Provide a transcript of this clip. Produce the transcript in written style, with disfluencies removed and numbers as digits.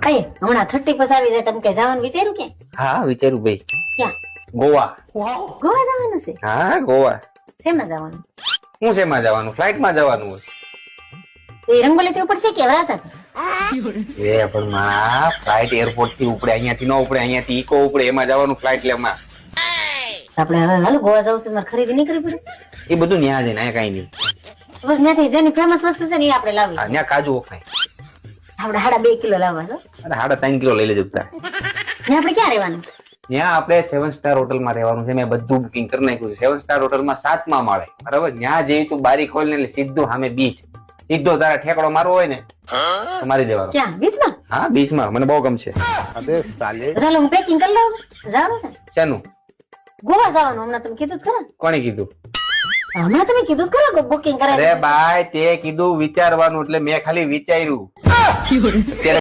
ભાઈ હમણાં 30 પછી આવી જાય તમે કે જવાનું વિચાર્યું કે હા વિચાર્યું ભાઈ. ક્યાં ગોવા. ગોવા જવાનું છે હા ગોવા. શેમાં જવાનું હું શેમાં જવાનું? ફ્લાઇટમાં જવાનું હોય. તો એ રંગોલી થી ઉપર છે કે વરાસત એ પણ માં ફ્લાઇટ એરપોર્ટ થી ઉપડે, અહીંયાથી ન ઉપડે, અહીંયાથી ઇકો ઉપડે, એમાં જવાનું ફ્લાઇટ લેમાં. આપણે હવે હાલો ગોવા જવું છે મારે ખરીદી નહીં કરવી પડે એ બધું ન્યા જઈને અહીંયા કઈ નહીં. બસ ત્યાંથી જેની ફેમસ વસ્તુ છે ને એ આપણે લાવી હા ન્યા કાજુ વખાય. આપણે 2.5 કિલો લાવવા છો અરે 3.5 કિલો લઈ લેજો બધા. ને આપણે ક્યાં રહેવાનું ત્યાં આપણે 7 સ્ટાર હોટલમાં રહેવાનું છે. મેં બધું બુકિંગ કરી નાખ્યું છે. 7 સ્ટાર હોટલમાં 7મા માળે. બરાબર? ત્યાં જઈ તું બારી ખોલીને એટલે સીધું સામે બીચ. સીધો તારા ઠેકડો મારવો હોય ને તો મારી દેવાનો. ક્યાં બીચમાં હા બીચમાં મને બહુ ગમશે. ચાલો હું પેકિંગ કરી લઉં જવાનું છે શાનું? ગોવા જવાનું હમણાં તમે કીધું જ ખરા કોણે કીધું? હમણાં તમે કીધું જ ખરા બુકિંગ કરાવી અરે ભાઈ તે કીધું વિચારવાનું એટલે મેં ખાલી વિચાર્યું. અત્યારે